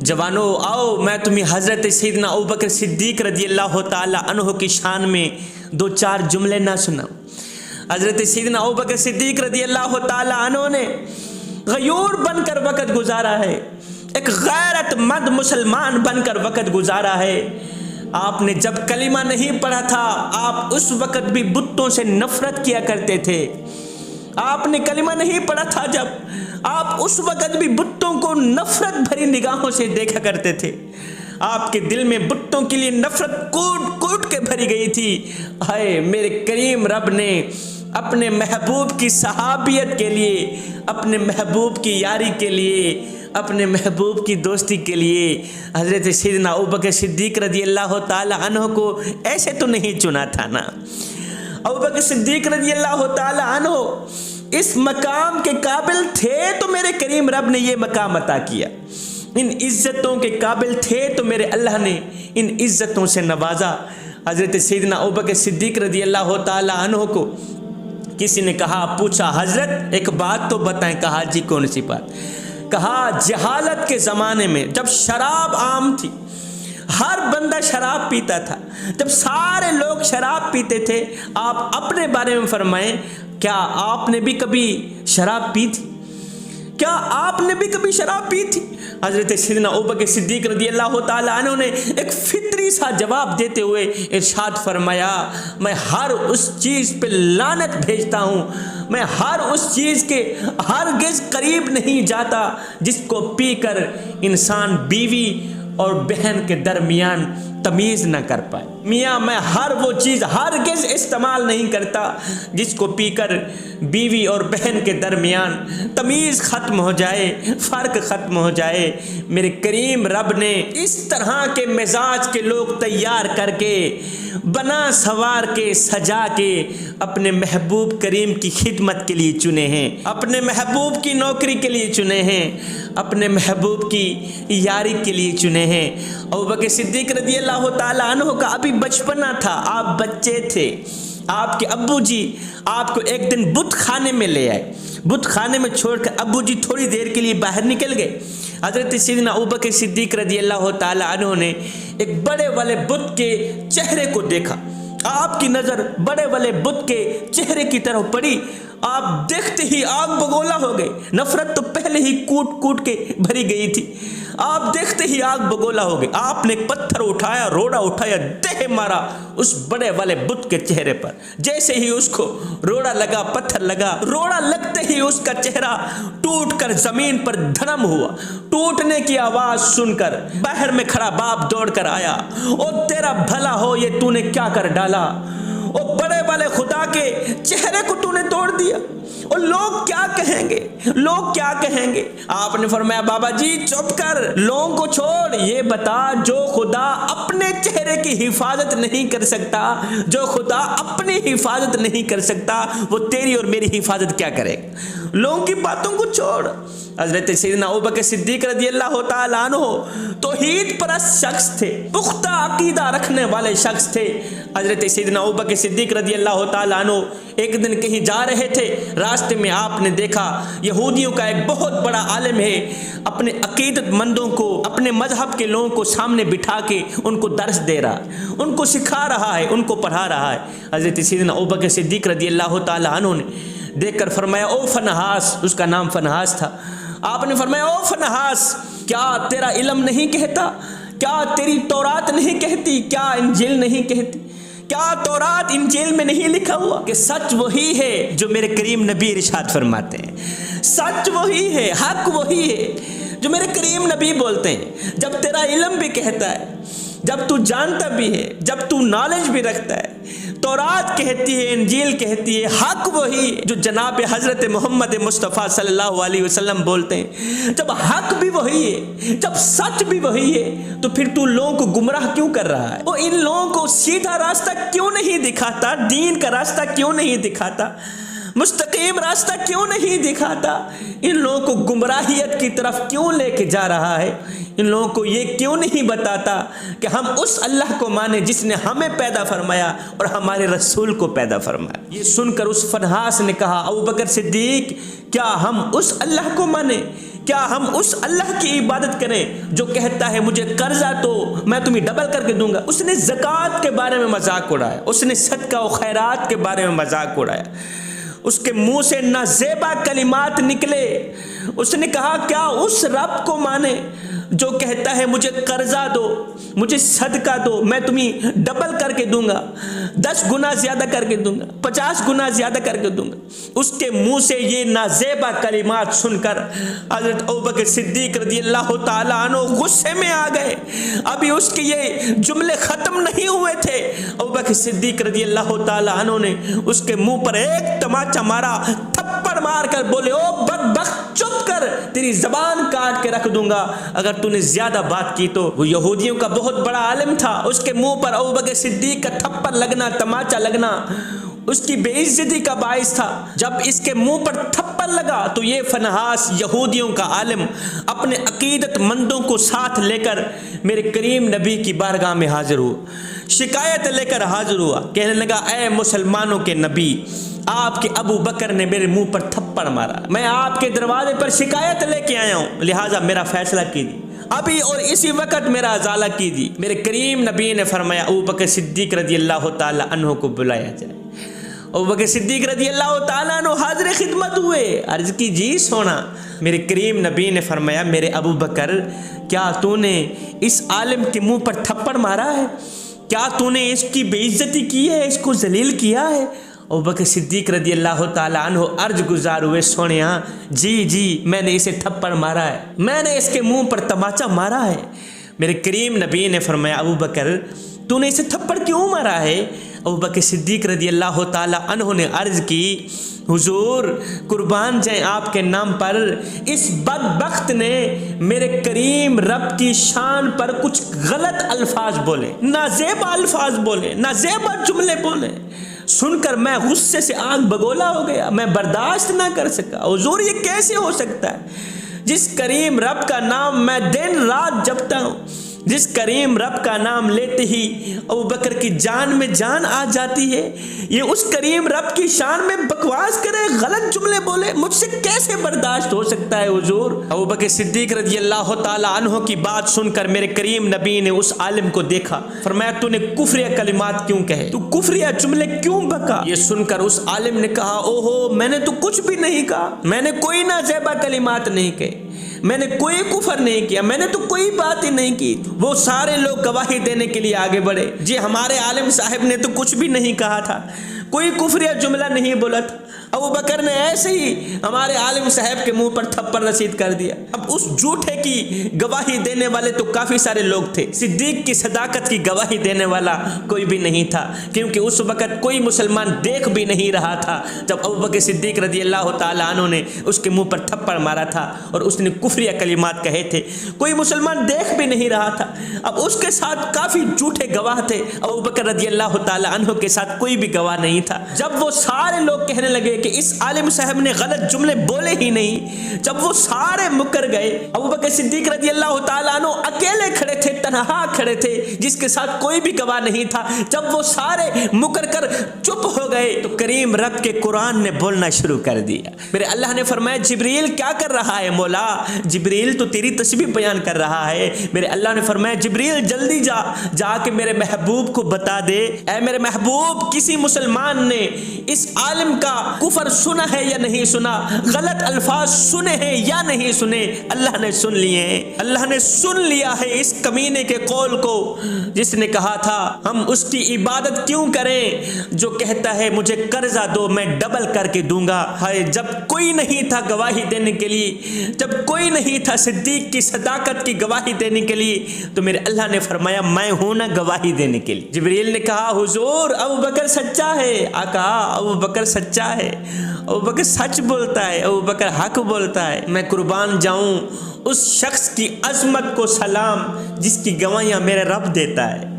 جوانو آؤ میں تمہیں حضرت سیدنا ابوبکر صدیق رضی اللہ تعالی عنہ کی شان میں دو چار جملے نہ سناؤں۔ حضرت سیدنا ابوبکر صدیق رضی اللہ تعالی عنہ نے غیور بن کر وقت گزارا ہے، ایک غیرت مند مسلمان بن کر وقت گزارا ہے۔ آپ نے جب کلمہ نہیں پڑھا تھا آپ اس وقت بھی بتوں سے نفرت کیا کرتے تھے۔ آپ نے کلمہ نہیں پڑھا تھا جب آپ اس وقت بھی بتوں کو نفرت بھری نگاہوں سے دیکھا کرتے تھے۔ آپ کے دل میں بتوں کے لیے نفرت کوٹ کوٹ کے بھری گئی تھی۔ ہائے میرے کریم رب نے اپنے محبوب کی صحابیت کے لیے، اپنے محبوب کی یاری کے لیے، اپنے محبوب کی دوستی کے لیے حضرت سیدنا ابوبکر صدیق رضی اللہ تعالی عنہ کو ایسے تو نہیں چنا تھا نا۔ ابوبکر صدیق رضی اللہ تعالی عنہ اس مقام کے قابل تھے تو میرے کریم رب نے یہ مقام عطا کیا، ان عزتوں کے قابل تھے تو میرے اللہ نے ان عزتوں سے نوازا۔ حضرت سیدنا ابوبکر صدیق رضی اللہ تعالی عنہ کو کسی نے کہا، پوچھا حضرت ایک بات تو بتائیں۔ کہا جی کون سی بات؟ کہا جہالت کے زمانے میں جب شراب عام تھی، ہر بندہ شراب پیتا تھا، جب سارے لوگ شراب پیتے تھے، آپ اپنے بارے میں فرمائیں کیا آپ نے بھی کبھی شراب پی تھی؟ کیا آپ نے بھی کبھی شراب پی تھی؟ حضرت سیدنا ابوبکر صدیق رضی اللہ تعالی عنہ نے ایک فطری سا جواب دیتے ہوئے ارشاد فرمایا، میں ہر اس چیز پہ لعنت بھیجتا ہوں، میں ہر اس چیز کے ہرگز قریب نہیں جاتا جس کو پی کر انسان بیوی اور بہن کے درمیان تمیز نہ کر پائے۔ میاں میں ہر وہ چیز ہرگز استعمال نہیں کرتا جس کو پی کر بیوی اور بہن کے درمیان تمیز ختم ہو جائے، فرق ختم ہو جائے۔ میرے کریم رب نے اس طرح کے مزاج کے لوگ تیار کر کے، بنا سوار کے، سجا کے اپنے محبوب کریم کی خدمت کے لیے چنے ہیں، اپنے محبوب کی نوکری کے لیے چنے ہیں، اپنے محبوب کی یاری کے لیے چنے ہیں۔ ابوبکر صدیق رضی اللہ تعالی عنہ کا ابھی بچپنا تھا، آپ بچے تھے، آپ کے ابو جی آپ کو ایک دن بت خانے میں لے آئے، بت خانے میں چھوڑ کر ابو جی تھوڑی دیر کے لیے باہر نکل گئے۔ حضرت سیدنا ابوبکر صدیق رضی اللہ تعالی عنہ نے ایک بڑے والے بت کے چہرے کو دیکھا، آپ کی نظر بڑے والے بت کے چہرے کی طرف پڑی، آپ دیکھتے ہی آگ بگولا ہو گئے۔ نفرت تو پہلے ہی کوٹ کوٹ کے بھری گئی تھی، آپ دیکھتے ہی آگ بگولا ہو گئے۔ آپ نے پتھر اٹھایا، روڑا اٹھایا، دہ مارا اس بڑے والے بت کے چہرے پر۔ جیسے ہی اس کو روڑا لگا، پتھر لگا، روڑا لگتے ہی اس کا چہرہ ٹوٹ کر زمین پر دھڑم ہوا۔ ٹوٹنے کی آواز سن کر باہر میں کھڑا باپ دوڑ کر آیا، او تیرا بھلا ہو، یہ تو نے کیا کر ڈالا؟ او بڑے والے خدا کے چہرے کو تو نے توڑ دیا، اور لوگ کیا کہیں گے، لوگ کیا کہیں گے؟ آپ نے فرمایا بابا جی چپ کر، لوگوں کو چھوڑ، یہ بتا جو خدا اپنے چہرے کی حفاظت نہیں کر سکتا، جو خدا اپنی حفاظت نہیں کر سکتا، وہ تیری اور میری حفاظت کیا کرے گا؟ لوگوں کی باتوں کو چھوڑ۔ حضرت سیدنا ابوبکر صدیق رضی اللہ تعالی عنہ توحید پرست شخص تھے، پختہ عقیدہ رکھنے والے شخص تھے۔ حضرت سیدنا ابوبکر صدیق رضی اللہ تعالی عنہ ایک دن کہیں جا رہے تھے، راستے میں آپ نے دیکھا یہودیوں کا ایک بہت بڑا عالم ہے، اپنے عقیدت مندوں کو، اپنے مذہب کے لوگوں کو سامنے بٹھا کے ان کو درس دے رہا ہے، ان کو سکھا رہا ہے، ان کو پڑھا رہا ہے۔ حضرت سیدنا ابوبکر صدیق رضی اللہ تعالی عنہ نے دیکھ کر فرمایا، او فنحاس، اس کا نام فنحاس تھا، آپ نے فرمایا او فنحاس، کیا تیرا علم نہیں کہتا؟ کیا تیری تورات نہیں کہتی؟ کیا انجیل نہیں کہتی؟ کیا تورات انجیل میں نہیں لکھا ہوا کہ سچ وہی ہے جو میرے کریم نبی ارشاد فرماتے ہیں؟ سچ وہی ہے، حق وہی ہے جو میرے کریم نبی بولتے ہیں۔ جب تیرا علم بھی کہتا ہے، جب تو جانتا بھی ہے، جب تو نالج بھی رکھتا ہے، تورات کہتی ہے، انجیل کہتی ہے، حق وہی جو جناب حضرت محمد مصطفیٰ صلی اللہ علیہ وسلم بولتے ہیں، جب حق بھی وہی ہے، جب سچ بھی وہی ہے، تو پھر تو لوگوں کو گمراہ کیوں کر رہا ہے؟ وہ ان لوگوں کو سیدھا راستہ کیوں نہیں دکھاتا، دین کا راستہ کیوں نہیں دکھاتا؟ مستقیم راستہ کیوں نہیں دکھاتا؟ ان لوگوں کو گمراہیت کی طرف کیوں لے کے جا رہا ہے؟ ان لوگوں کو یہ کیوں نہیں بتاتا کہ ہم اس اللہ کو مانیں جس نے ہمیں پیدا فرمایا اور ہمارے رسول کو پیدا فرمایا؟ یہ سن کر اس فنحاس نے کہا ابوبکر صدیق کیا ہم اس اللہ کو مانیں؟ کیا ہم اس اللہ کی عبادت کریں جو کہتا ہے مجھے قرضہ تو میں تمہیں ڈبل کر کے دوں گا؟ اس نے زکوٰۃ کے بارے میں مذاق اڑایا، اس نے صدقہ و خیرات کے بارے میں مذاق اڑایا، اس کے منہ سے نازیبا کلمات نکلے۔ اس نے کہا کیا اس رب کو مانے جو کہتا ہے مجھے قرضہ دو، مجھے صدقہ دو، میں تمہیں ڈبل کر کے دوں گا، 10 گنا زیادہ کر کے دوں گا، 50 گنا زیادہ کر کے دوں گا۔ اس کے منہ سے یہ نازیبا کلمات سن کر حضرت ابوبکر صدیق رضی اللہ تعالیٰ عنہ غصے میں آ گئے۔ ابھی اس کے یہ جملے ختم نہیں ہوئے تھے، ابوبکر صدیق رضی اللہ تعالیٰ عنہ نے اس کے منہ پر ایک تماچا مارا، تھپڑ مار کر بولے او بدبخت چپ کر، تیری زبان کاٹ کے رکھ دوں گا اگر تو نے زیادہ بات کی تو۔ وہ یہودیوں کا بہت بڑا عالم تھا، اس کے منہ پر ابوبکر صدیق کا تھپڑ لگنا، تماچا لگنا اس کی بے عزتی کا باعث تھا۔ جب اس کے منہ پر تھپڑ لگا تو یہ فنحاس یہودیوں کا عالم اپنے عقیدت مندوں کو ساتھ لے کر میرے کریم نبی کی بارگاہ میں حاضر ہوا، شکایت لے کر حاضر ہوا، کہنے لگا اے مسلمانوں کے نبی، آپ کے ابو بکر نے میرے منہ پر تھپڑ مارا، میں آپ کے دروازے پر شکایت لے کے آیا ہوں، لہٰذا میرا فیصلہ کیجیے، ابھی اور اسی وقت میرا ازالہ کیجیے۔ میرے کریم نبی نے فرمایا ابوبکر صدیق رضی اللہ تعالیٰ عنہ کو بلایا جائے۔ ابوبکر صدیق رضی اللہ تعالیٰ عنہ حاضر خدمت ہوئے، عرض کی جی سونا۔ میرے کریم نبی نے فرمایا میرے ابو بکر کیا تو نے اس عالم کے منہ پر تھپڑ مارا ہے؟ کیا تو نے اس کی بے عزتی کی ہے، اس کو ذلیل کیا ہے؟ ابوبکر صدیق رضی اللہ تعالیٰ عنہ عرض گزار ہوئے سونیا جی میں نے اسے تھپڑ مارا ہے، میں نے اس کے منہ پر تماچا مارا ہے۔ میرے کریم نبی نے فرمایا ابوبکر تو نے اسے تھپڑ کیوں مارا ہے؟ ابوبکر صدیق رضی اللہ تعالیٰ عنہ نے عرض کی حضور قربان جائیں آپ کے نام پر، اس بدبخت نے میرے کریم رب کی شان پر کچھ غلط الفاظ بولے، نازیبا الفاظ بولے، نازیبا جملے بولے، سن کر میں غصے سے آگ بگولا ہو گیا، میں برداشت نہ کر سکا۔ حضور یہ کیسے ہو سکتا ہے؟ جس کریم رب کا نام میں دن رات جپتا ہوں، جس کریم رب کا نام لیتے ہی ابوبکر کی جان میں جان آ جاتی ہے، یہ اس کریم رب کی شان میں بکواس کرے، غلط جملے بولے، مجھ سے کیسے برداشت ہو سکتا ہے حضور؟ ابوبکر صدیق رضی اللہ تعالیٰ عنہ کی بات سن کر میرے کریم نبی نے اس عالم کو دیکھا، فرمایا تو نے کفریہ کلمات کیوں کہے، تو کفریہ جملے کیوں بکا؟ یہ سن کر اس عالم نے کہا اوہو میں نے تو کچھ بھی نہیں کہا، میں نے کوئی نازیبا کلمات نہیں کہے، میں نے کوئی کفر نہیں کیا، میں نے تو کوئی بات ہی نہیں کی۔ وہ سارے لوگ گواہی دینے کے لیے آگے بڑھے، جی ہمارے عالم صاحب نے تو کچھ بھی نہیں کہا تھا، کوئی کفریہ جملہ نہیں بولا تھا۔ ابوبکر نے ایسے ہی ہمارے عالم صاحب کے منہ پر تھپڑ رسید کر دیا۔ اب اس جھوٹے کی گواہی دینے والے تو کافی سارے لوگ تھے، صدیق کی صداقت کی گواہی دینے والا کوئی بھی نہیں تھا، کیونکہ اس وقت کوئی مسلمان دیکھ بھی نہیں رہا تھا جب ابوبکر صدیق رضی اللہ تعالیٰ عنہ نے اس کے منہ پر تھپڑ مارا تھا اور اس نے کفریہ کلمات کہے تھے، کوئی مسلمان دیکھ بھی نہیں رہا تھا۔ اب اس کے ساتھ کافی جھوٹے گواہ تھے، ابوبکر رضی اللہ تعالیٰ عنہ کے ساتھ کوئی بھی گواہ نہیں تھا۔ جب وہ سارے لوگ کہنے لگے کہ اس عالم صاحب نے غلط جملے بولے ہی نہیں، جب وہ سارے مکر گئے، ابوبکر صدیق رضی اللہ تعالیٰ عنہ اکیلے کھڑے تھے، تنہا کھڑے تھے، جس کے ساتھ کوئی بھی گواہ نہیں تھا۔ جب وہ سارے مکر کر چپ ہو گئے تو کریم رب کے قرآن نے بولنا شروع کر دیا۔ میرے اللہ نے فرمایا جبریل کیا کر رہا ہے مولا؟ جبریل تو تیری تسبیح بیان کر رہا ہے۔ میرے اللہ نے فرمایا جبریل جلدی جا کے میرے محبوب کو بتا دے، اے میرے محبوب کسی مسلمان نے اس عالم کا کفر سنا ہے یا نہیں سنا، غلط الفاظ سنے ہیں یا نہیں سنے؟ اللہ نے سن لیے ہیں، اللہ نے سن لیا ہے اس کمینے کے قول کو جس نے کہا تھا ہم اس کی عبادت کیوں کریں جو کہتا ہے مجھے قرضہ دو میں ڈبل کر کے دوں گا۔ ہائے جب کوئی نہیں تھا گواہی دینے کے لیے، جب کوئی نہیں تھا صدیق کی صداقت کی گواہی دینے کے لیے، تو میرے اللہ نے فرمایا میں ہوں نا گواہی دینے کے لیے۔ جبریل نے کہا حضور ابوبکر سچا ہے، آقا ابوبکر سچا ہے، ابوبکر سچ بولتا ہے، ابوبکر حق بولتا ہے۔ میں قربان جاؤں اس شخص کی عظمت کو سلام جس کی گواہیاں میرے رب دیتا ہے۔